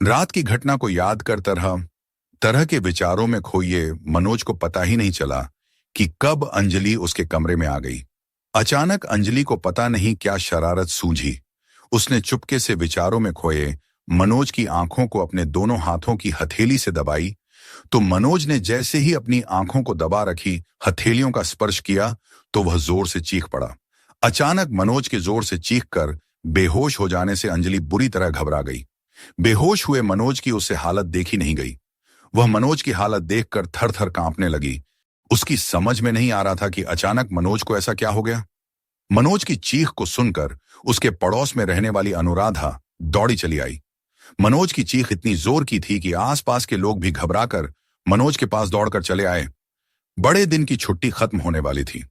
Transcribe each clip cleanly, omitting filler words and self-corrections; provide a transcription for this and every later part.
रात की घटना को याद कर तरह तरह के विचारों में खोए मनोज को पता ही नहीं चला कि कब अंजलि उसके कमरे में आ गई। अचानक अंजलि को पता नहीं क्या शरारत सूझी। उसने चुपके से विचारों में खोए मनोज की आंखों को अपने दोनों हाथों की हथेली से दबाई। तो मनोज ने जैसे ही अपनी आंखों को दबा रखी हथेलियों का स्पर्श किया तो वह जोर से चीख पड़ा। अचानक मनोज के जोर से चीख कर बेहोश हो जाने से अंजलि बुरी तरह घबरा गई। बेहोश हुए मनोज की उससे हालत देखी नहीं गई। वह मनोज की हालत देखकर थर थर कांपने लगी। उसकी समझ में नहीं आ रहा था कि अचानक मनोज को ऐसा क्या हो गया। मनोज की चीख को सुनकर उसके पड़ोस में रहने वाली अनुराधा दौड़ी चली आई। मनोज की चीख इतनी जोर की थी कि आसपास के लोग भी घबराकर मनोज के पास दौड़कर चले आए। बड़े दिन की छुट्टी खत्म होने वाली थी।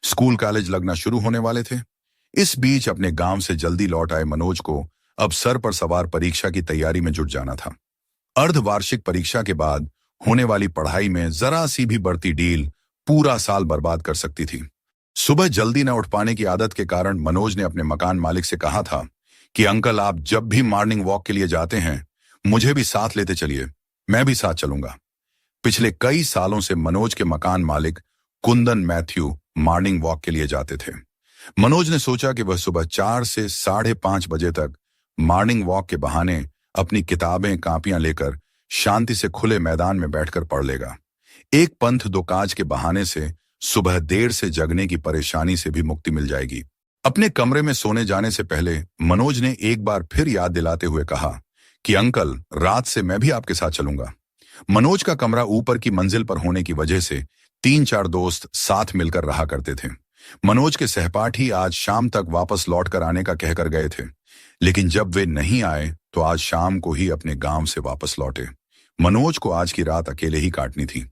स्कूल कॉलेज लगना शुरू होने वाले थे। इस बीच अपने गांव से जल्दी लौट आए मनोज को अब सर पर सवार परीक्षा की तैयारी में जुट जाना था। अर्धवार्षिक परीक्षा के बाद होने वाली पढ़ाई में जरा सी भी बढ़ती ढील पूरा साल बर्बाद कर सकती थी। सुबह जल्दी न उठ पाने की आदत के कारण मनोज ने अपने मकान मालिक से कहा था कि अंकल, आप जब भी मॉर्निंग वॉक के लिए जाते हैं मुझे भी साथ लेते चलिए, मैं भी साथ चलूंगा। पिछले कई सालों से मनोज के मकान मालिक कुंदन मैथ्यू मॉर्निंग वॉक के लिए जाते थे। मनोज ने सोचा कि वह सुबह 4 से 5:30 बजे तक मॉर्निंग वॉक के बहाने अपनी किताबें कापियां लेकर शांति से खुले मैदान में बैठकर पढ़ लेगा। एक पंथ दो काज के बहाने से सुबह देर से जगने की परेशानी से भी मुक्ति मिल जाएगी। अपने कमरे में सोने जाने से पहले मनोज ने एक बार फिर याद दिलाते हुए कहा कि अंकल, रात से मैं भी आपके साथ चलूंगा। मनोज का कमरा ऊपर की मंजिल पर होने की वजह से 3-4 दोस्त साथ मिलकर रहा करते थे। मनोज के सहपाठी आज शाम तक वापस लौट कर आने का कहकर गए थे, लेकिन जब वे नहीं आए तो आज शाम को ही अपने गांव से वापस लौटे। मनोज को आज की रात अकेले ही काटनी थी,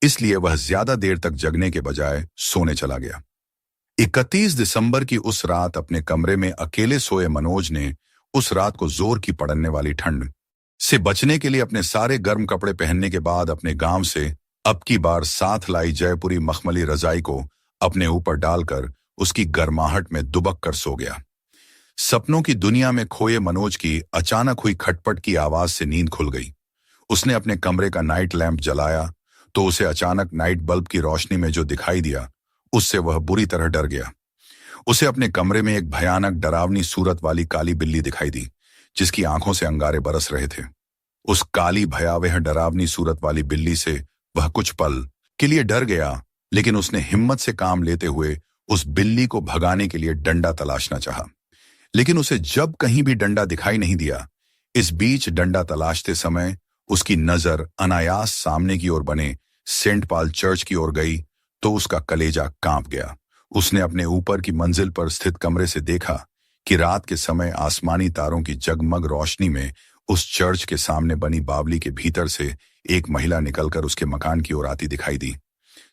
इसलिए वह ज्यादा देर तक जगने के बजाय सोने चला गया। 31 दिसंबर की उस रात अपने कमरे में अकेले सोए मनोज ने उस रात को जोर की पड़ने वाली ठंड से बचने के लिए अपने सारे गर्म कपड़े पहनने के बाद अपने गांव से अब की बार साथ लाई जयपुरी मखमली रजाई को अपने ऊपर डालकर उसकी गर्माहट में दुबक कर सो गया। सपनों की दुनिया में खोए मनोज की अचानक हुई खटपट की आवाज से नींद खुल गई। उसने अपने कमरे का नाइट लैंप जलाया तो उसे अचानक नाइट बल्ब की रोशनी में जो दिखाई दिया उससे वह बुरी तरह डर गया। उसे अपने कमरे में एक भयानक डरावनी सूरत वाली काली बिल्ली दिखाई दी, जिसकी आंखों से अंगारे बरस रहे थे। उस काली भयावह डरावनी सूरत वाली बिल्ली से वह कुछ पल के लिए डर गया, लेकिन उसने हिम्मत से काम लेते हुए उस बिल्ली को भगाने के लिए डंडा तलाशना चाहा, लेकिन उसे जब कहीं भी डंडा दिखाई नहीं दिया। इस बीच डंडा तलाशते समय उसकी नजर अनायास सामने की ओर बने सेंट पॉल चर्च की ओर गई तो उसका कलेजा कांप गया। उसने अपने ऊपर की मंजिल पर स्थित कमरे से देखा कि रात के समय आसमानी तारों की जगमग रोशनी में उस चर्च के सामने बनी बावली के भीतर से एक महिला निकलकर उसके मकान की ओर आती दिखाई दी।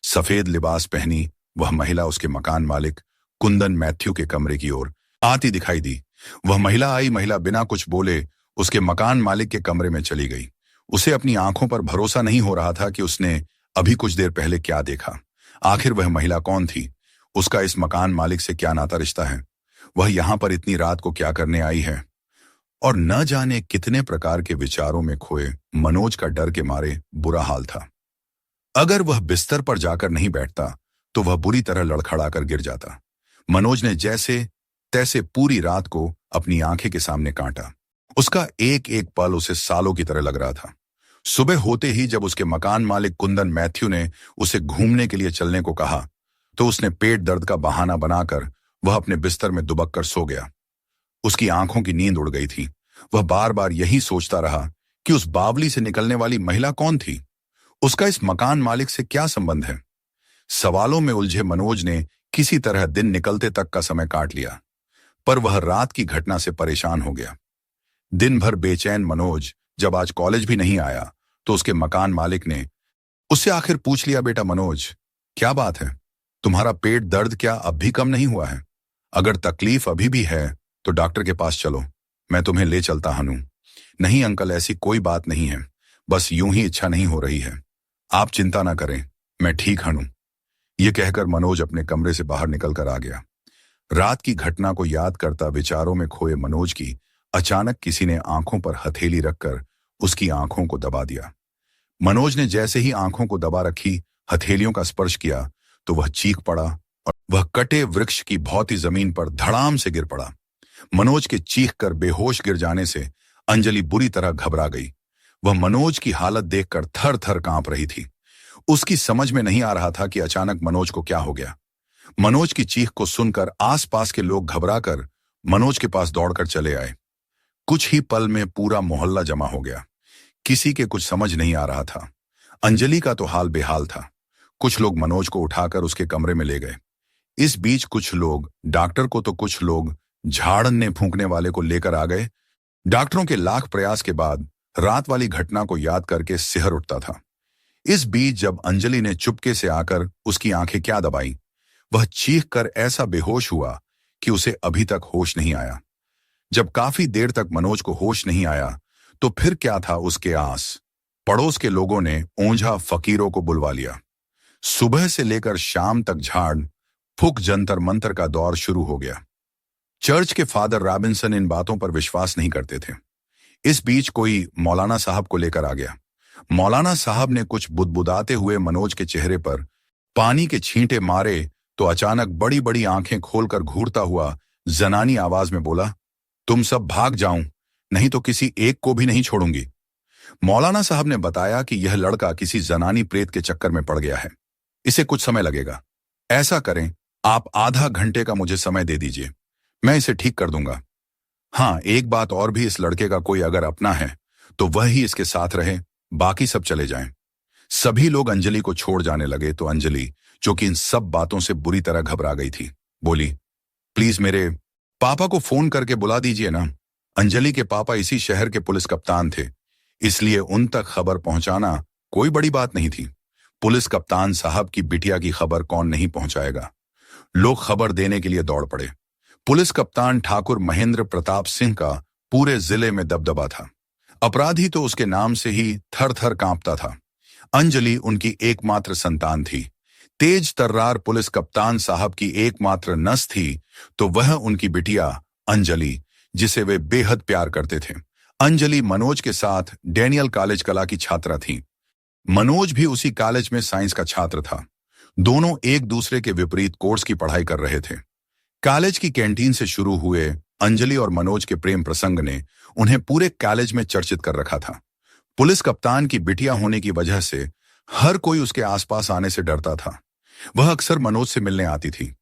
सफेद लिबास पहनी वह महिला उसके मकान मालिक कुंदन मैथ्यू के कमरे की ओर आती दिखाई दी। वह महिला बिना कुछ बोले उसके मकान मालिक के कमरे में चली गई। उसे अपनी आंखों पर भरोसा नहीं हो रहा था कि उसने अभी कुछ देर पहले क्या देखा। आखिर वह महिला कौन थी? उसका इस मकान मालिक से क्या नाता रिश्ता है? वह यहां पर इतनी रात को क्या करने आई है? और न जाने कितने प्रकार के विचारों में खोए मनोज का डर के मारे बुरा हाल था। अगर वह बिस्तर पर जाकर नहीं बैठता तो वह बुरी तरह लड़खड़ाकर गिर जाता। मनोज ने जैसे तैसे पूरी रात को अपनी आंखें के सामने काटा। उसका एक एक पल उसे सालों की तरह लग रहा था। सुबह होते ही जब उसके मकान मालिक कुंदन मैथ्यू ने उसे घूमने के लिए चलने को कहा तो उसने पेट दर्द का बहाना बनाकर वह अपने बिस्तर में दुबक कर सो गया। उसकी आंखों की नींद उड़ गई थी। वह बार बार यही सोचता रहा कि उस बावली से निकलने वाली महिला कौन थी? उसका इस मकान मालिक से क्या संबंध है? सवालों में उलझे मनोज ने किसी तरह दिन निकलते तक का समय काट लिया, पर वह रात की घटना से परेशान हो गया। दिन भर बेचैन मनोज जब आज कॉलेज भी नहीं आया तो उसके मकान मालिक ने उससे आखिर पूछ लिया, बेटा मनोज, क्या बात है? तुम्हारा पेट दर्द क्या अब भी कम नहीं हुआ है? अगर तकलीफ अभी भी है तो डॉक्टर के पास चलो, मैं तुम्हें ले चलता हूं। नहीं अंकल, ऐसी कोई बात नहीं है, बस यूं ही इच्छा नहीं हो रही है। आप चिंता ना करें, मैं ठीक हूं। यह कहकर मनोज अपने कमरे से बाहर निकलकर आ गया। रात की घटना को याद करता विचारों में खोए मनोज की अचानक किसी ने आंखों पर हथेली रखकर उसकी आंखों को दबा दिया। मनोज ने जैसे ही आंखों को दबा रखी, हथेलियों का स्पर्श किया तो वह चीख पड़ा और वह कटे वृक्ष की भौती जमीन पर धड़ाम से गिर पड़ा। मनोज के चीख कर बेहोश गिर जाने से अंजलि बुरी तरह घबरा गई। वह मनोज की हालत देखकर थर थर कांप रही थी। उसकी समझ में नहीं आ रहा था कि अचानक मनोज को क्या हो गया। मनोज की चीख को सुनकर आसपास के लोग घबराकर मनोज के पास दौड़कर चले आए। कुछ ही पल में पूरा मोहल्ला जमा हो गया। किसी के कुछ समझ नहीं आ रहा था। अंजलि का तो हाल बेहाल था। कुछ लोग मनोज को उठाकर उसके कमरे में ले गए। इस बीच कुछ लोग डॉक्टर को तो कुछ लोग झाड़ने फूंकने वाले को लेकर आ गए। डॉक्टरों के लाख प्रयास के बाद रात वाली घटना को याद करके सिहर उठता था। इस बीच जब अंजलि ने चुपके से आकर उसकी आंखें क्या दबाई, वह चीख कर ऐसा बेहोश हुआ कि उसे अभी तक होश नहीं आया। जब काफी देर तक मनोज को होश नहीं आया तो फिर क्या था उसके आस। पड़ोस के लोगों ने ओंझा फकीरों को बुलवा लिया। सुबह से लेकर शाम तक झाड़ फूक जंतर मंतर का दौर शुरू हो गया। चर्च के फादर रॉबिन्सन इन बातों पर विश्वास नहीं करते थे। इस बीच कोई मौलाना साहब को लेकर आ गया। मौलाना साहब ने कुछ बुदबुदाते हुए मनोज के चेहरे पर पानी के छींटे मारे तो अचानक बड़ी बड़ी आंखें खोलकर घूरता हुआ जनानी आवाज में बोला, तुम सब भाग जाऊं, नहीं तो किसी एक को भी नहीं छोड़ूंगी। मौलाना साहब ने बताया कि यह लड़का किसी जनानी प्रेत के चक्कर में पड़ गया है। इसे कुछ समय लगेगा। ऐसा करें, आप आधा घंटे का मुझे समय दे दीजिए, मैं इसे ठीक कर दूंगा। हाँ, एक बात और भी, इस लड़के का कोई अगर अपना है तो वह ही इसके साथ रहे, बाकी सब चले जाएं। सभी लोग अंजलि को छोड़ जाने लगे तो अंजलि, जो कि इन सब बातों से बुरी तरह घबरा गई थी, बोली, प्लीज मेरे पापा को फोन करके बुला दीजिए ना। अंजलि के पापा इसी शहर के पुलिस कप्तान थे, इसलिए उन तक खबर पहुंचाना कोई बड़ी बात नहीं थी। पुलिस कप्तान साहब की बिटिया की खबर कौन नहीं पहुंचाएगा। लोग खबर देने के लिए दौड़ पड़े। पुलिस कप्तान ठाकुर महेंद्र प्रताप सिंह का पूरे जिले में दबदबा था। अपराधी तो उसके नाम से ही थर थर कांपता था। अंजलि उनकी एकमात्र संतान थी। तेज तर्रार पुलिस कप्तान साहब की एकमात्र नस थी तो वह उनकी बिटिया अंजलि, जिसे वे बेहद प्यार करते थे। अंजलि मनोज के साथ डैनियल कॉलेज कला की छात्रा थी। मनोज भी उसी कॉलेज में साइंस का छात्र था। दोनों एक दूसरे के विपरीत कोर्स की पढ़ाई कर रहे थे। कॉलेज की कैंटीन से शुरू हुए अंजलि और मनोज के प्रेम प्रसंग ने उन्हें पूरे कॉलेज में चर्चित कर रखा था। पुलिस कप्तान की बिटिया होने की वजह से हर कोई उसके आसपास आने से डरता था। वह अक्सर मनोज से मिलने आती थी।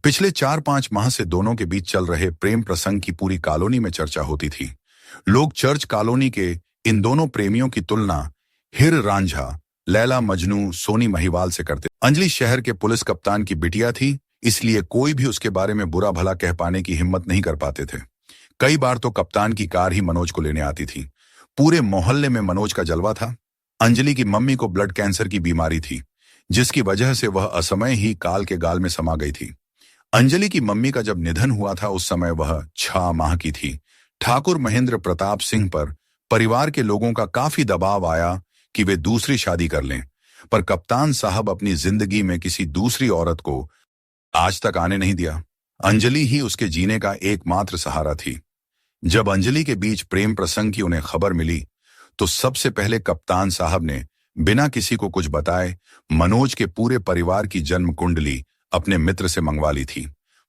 पिछले 4-5 माह से दोनों के बीच चल रहे प्रेम प्रसंग की पूरी कॉलोनी में चर्चा होती थी। लोग चर्च कॉलोनी के इन दोनों प्रेमियों की तुलना हिर रांझा, लैला मजनू, सोनी महिवाल से करते। अंजलि शहर के पुलिस कप्तान की बिटिया थी, इसलिए कोई भी उसके बारे में बुरा भला कह पाने की हिम्मत नहीं कर पाते थे। कई बार तो कप्तान की कार ही मनोज को लेने आती थी। पूरे मोहल्ले में मनोज का जलवा था। अंजलि की मम्मी को ब्लड कैंसर की बीमारी थी, जिसकी वजह से वह असमय ही काल के गाल में समा गई थी। अंजलि की मम्मी का जब निधन हुआ था उस समय वह 6 माह की थी। ठाकुर महेंद्र प्रताप सिंह पर परिवार के लोगों का काफी दबाव आया कि वे दूसरी शादी कर लें, पर कप्तान साहब अपनी जिंदगी में किसी दूसरी औरत को आज तक आने नहीं दिया। अंजलि ही उसके जीने का एकमात्र सहारा थी। जब अंजलि के बीच प्रेम प्रसंग की उन्हें खबर मिली तो सबसे पहले कप्तान साहब ने बिना किसी को कुछ बताए मनोज के पूरे परिवार की जन्म कुंडली अपने मित्र से मंगवा ली थी।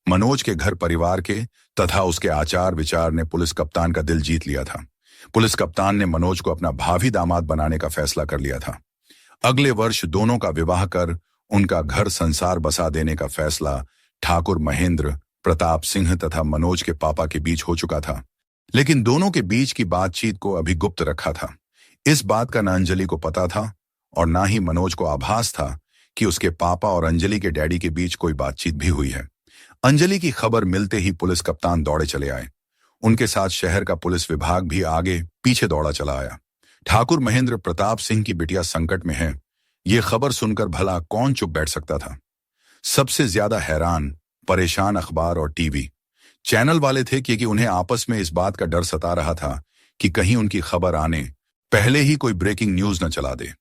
मनोज के घर परिवार के तथा उसके आचार विचार ने पुलिस कप्तान का दिल जीत लिया था। पुलिस कप्तान ने मनोज को अपना भावी दामाद बनाने का फैसला कर लिया था। अगले वर्ष दोनों का विवाह कर उनका घर संसार बसा देने का फैसला ठाकुर महेंद्र प्रताप सिंह तथा मनोज के पापा के बीच हो चुका था। लेकिन दोनों के बीच की बातचीत को अभी गुप्त रखा था। इस बात का न अंजलि को पता था और ना ही मनोज को आभास था कि उसके पापा और अंजलि के डैडी के बीच कोई बातचीत भी हुई है। अंजलि की खबर मिलते ही पुलिस कप्तान दौड़े चले आए। उनके साथ शहर का पुलिस विभाग भी आगे पीछे दौड़ा चला आया। ठाकुर महेंद्र प्रताप सिंह की बिटिया संकट में है, ये खबर सुनकर भला कौन चुप बैठ सकता था। सबसे ज्यादा हैरान परेशान अखबार और टीवी चैनल वाले थे, क्योंकि उन्हें आपस में इस बात का डर सता रहा था कि कहीं उनकी खबर आने पहले ही कोई ब्रेकिंग न्यूज न चला दे।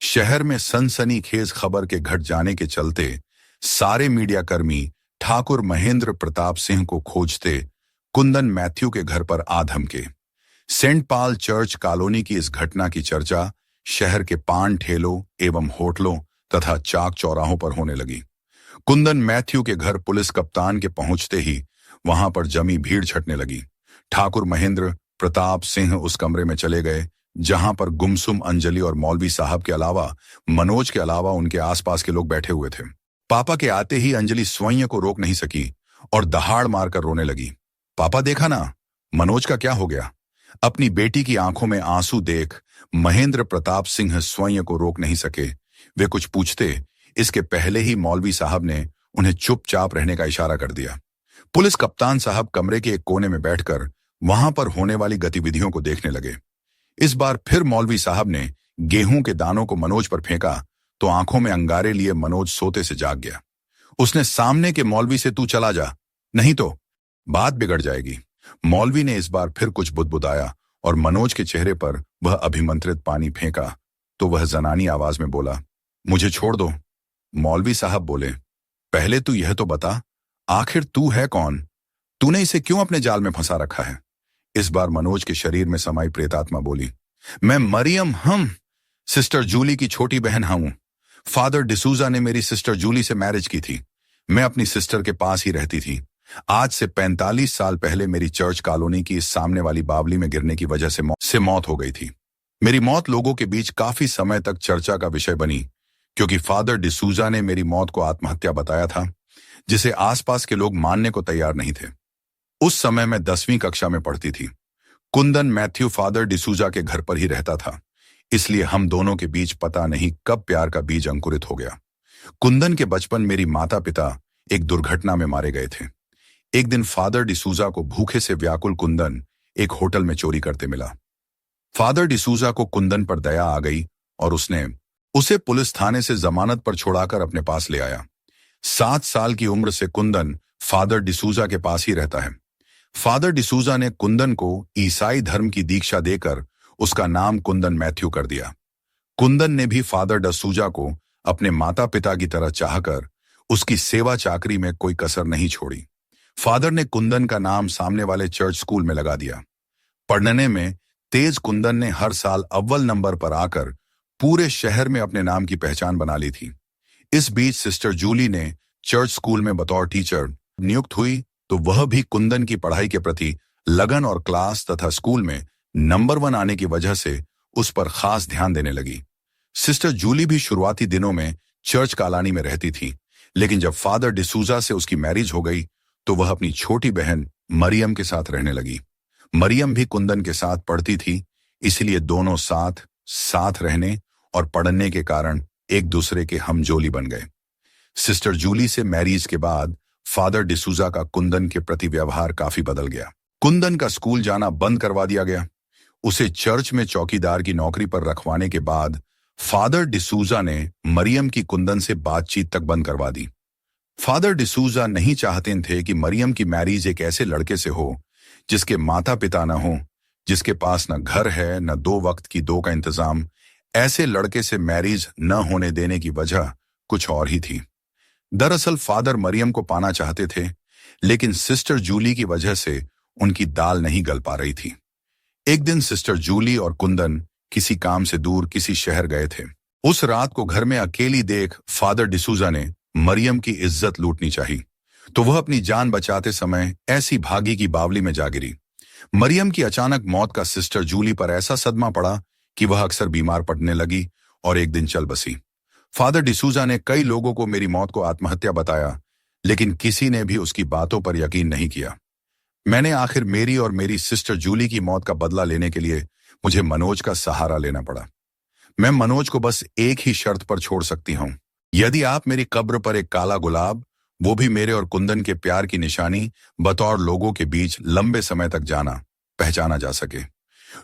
शहर में सनसनीखेज खबर के घट जाने के चलते सारे मीडियाकर्मी ठाकुर महेंद्र प्रताप सिंह को खोजते कुंदन मैथ्यू के घर पर आ धमके। सेंट पॉल चर्च कॉलोनी की इस घटना की चर्चा शहर के पान ठेलों एवं होटलों तथा चाक चौराहों पर होने लगी। कुंदन मैथ्यू के घर पुलिस कप्तान के पहुंचते ही वहां पर जमी भीड़ छटने लगी। ठाकुर महेंद्र प्रताप सिंह उस कमरे में चले गए जहां पर गुमसुम अंजलि और मौलवी साहब के अलावा मनोज के अलावा उनके आसपास के लोग बैठे हुए थे। पापा के आते ही अंजलि स्वयं को रोक नहीं सकी और दहाड़ मारकर रोने लगी। पापा देखा ना, मनोज का क्या हो गया? अपनी बेटी की आंखों में आंसू देख महेंद्र प्रताप सिंह स्वयं को रोक नहीं सके। वे कुछ पूछते इसके पहले ही मौलवी साहब ने उन्हें चुपचाप रहने का इशारा कर दिया। पुलिस कप्तान साहब कमरे के एक कोने में बैठकर वहां पर होने वाली गतिविधियों को देखने लगे। इस बार फिर मौलवी साहब ने गेहूं के दानों को मनोज पर फेंका तो आंखों में अंगारे लिए मनोज सोते से जाग गया। उसने सामने के मौलवी से तू चला जा, नहीं तो बात बिगड़ जाएगी। मौलवी ने इस बार फिर कुछ बुदबुदाया और मनोज के चेहरे पर वह अभिमंत्रित पानी फेंका तो वह जनानी आवाज में बोला, मुझे छोड़ दो। मौलवी साहब बोले, पहले तू यह तो बता, आखिर तू है कौन? तूने इसे क्यों अपने जाल में फंसा रखा है? इस बार मनोज के शरीर में समाई प्रेतात्मा बोली, मैं मरियम सिस्टर जूली की छोटी बहन हूं। फादर डिसूजा ने मेरी सिस्टर जूली से मैरिज की थी। मैं अपनी सिस्टर के पास ही रहती थी। आज से 45 साल पहले मेरी चर्च कॉलोनी की इस सामने वाली बावली में गिरने की वजह से मौत हो गई थी। मेरी मौत लोगों के बीच काफी समय तक चर्चा का विषय बनी क्योंकि फादर डिसूजा ने मेरी मौत को आत्महत्या बताया था, जिसे आसपास के लोग मानने को तैयार नहीं थे। उस समय मैं 10वीं कक्षा में पढ़ती थी। कुंदन मैथ्यू फादर डिसूजा के घर पर ही रहता था, इसलिए हम दोनों के बीच पता नहीं कब प्यार का बीज अंकुरित हो गया। कुंदन के बचपन मेरी माता पिता एक दुर्घटना में मारे गए थे। एक दिन फादर डिसूजा को भूखे से व्याकुल कुंदन एक होटल में चोरी करते मिला। फादर डिसूजा को कुंदन पर दया आ गई और उसने उसे पुलिस थाने से जमानत पर छुड़ाकर अपने पास ले आया। 7 साल की उम्र से कुंदन फादर डिसूजा के पास ही रहता है। फादर डिसूजा ने कुंदन को ईसाई धर्म की दीक्षा देकर उसका नाम कुंदन मैथ्यू कर दिया। कुंदन ने भी फादर डिसूजा को अपने माता पिता की तरह चाहकर उसकी सेवा चाकरी में कोई कसर नहीं छोड़ी। फादर ने कुंदन का नाम सामने वाले चर्च स्कूल में लगा दिया। पढ़ने में तेज कुंदन ने हर साल अव्वल नंबर पर आकर पूरे शहर में अपने नाम की पहचान बना ली थी। इस बीच सिस्टर जूली ने चर्च स्कूल में बतौर टीचर नियुक्त हुई तो वह भी कुंदन की पढ़ाई के प्रति लगन और क्लास तथा स्कूल में नंबर 1 आने की वजह से उस पर खास ध्यान देने लगी। सिस्टर जूली भी शुरुआती दिनों में चर्च कॉलोनी में रहती थी, लेकिन जब फादर डिसूजा से उसकी मैरिज हो गई तो वह अपनी छोटी बहन मरियम के साथ रहने लगी। मरियम भी कुंदन के साथ पढ़ती थी, इसलिए दोनों साथ रहने और पढ़ने के कारण एक दूसरे के हमजोली बन गए। सिस्टर जूली से मैरिज के बाद फादर डिसूजा का कुंदन के प्रति व्यवहार काफी बदल गया। कुंदन का स्कूल जाना बंद करवा दिया गया। उसे चर्च में चौकीदार की नौकरी पर रखवाने के बाद फादर डिसूजा ने मरियम की कुंदन से बातचीत तक बंद करवा दी। फादर डिसूजा नहीं चाहते थे कि मरियम की मैरिज एक ऐसे लड़के से हो जिसके माता पिता न हो, जिसके पास न घर है न 2 वक्त की 2 का इंतजाम। ऐसे लड़के से मैरिज न होने देने की वजह कुछ और ही थी। दरअसल फादर मरियम को पाना चाहते थे, लेकिन सिस्टर जूली की वजह से उनकी दाल नहीं गल पा रही थी। एक दिन सिस्टर जूली और कुंदन किसी काम से दूर किसी शहर गए थे। उस रात को घर में अकेली देख फादर डिसूजा ने मरियम की इज्जत लूटनी चाहिए, तो वह अपनी जान बचाते समय ऐसी भागी की बावली में जा गिरी। मरियम की अचानक मौत का सिस्टर जूली पर ऐसा सदमा पड़ा कि वह अक्सर बीमार पड़ने लगी और एक दिन चल बसी। फादर डिसूजा ने कई लोगों को मेरी मौत को आत्महत्या बताया, लेकिन किसी ने भी उसकी बातों पर यकीन नहीं किया। मैंने आखिर मेरी और मेरी सिस्टर जूली की मौत का बदला लेने के लिए मुझे मनोज का सहारा लेना पड़ा। मैं मनोज को बस एक ही शर्त पर छोड़ सकती हूं, यदि आप मेरी कब्र पर एक काला गुलाब, वो भी मेरे और कुंदन के प्यार की निशानी, बतौर लोगों के बीच लंबे समय तक पहचाना जा सके।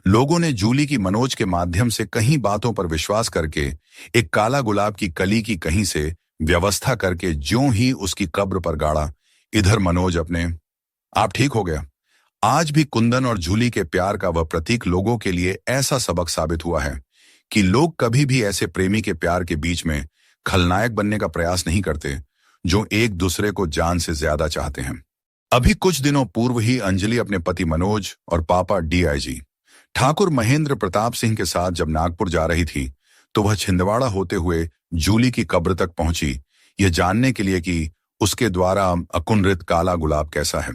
लोगों ने जूली की मनोज के माध्यम से कहीं बातों पर विश्वास करके एक काला गुलाब की कली की कहीं से व्यवस्था करके ज्यों ही उसकी कब्र पर गाड़ा, इधर मनोज अपने आप ठीक हो गया। आज भी कुंदन और जूली के प्यार का वह प्रतीक लोगों के लिए ऐसा सबक साबित हुआ है कि लोग कभी भी ऐसे प्रेमी के प्यार के बीच में खलनायक बनने का प्रयास नहीं करते जो एक दूसरे को जान से ज्यादा चाहते हैं। अभी कुछ दिनों पूर्व ही अंजलि अपने पति मनोज और पापा डीआईजी ठाकुर महेंद्र प्रताप सिंह के साथ जब नागपुर जा रही थी तो वह छिंदवाड़ा होते हुए जूली की कब्र तक पहुंची, यह जानने के लिए कि उसके द्वारा अकुनरित काला गुलाब कैसा है।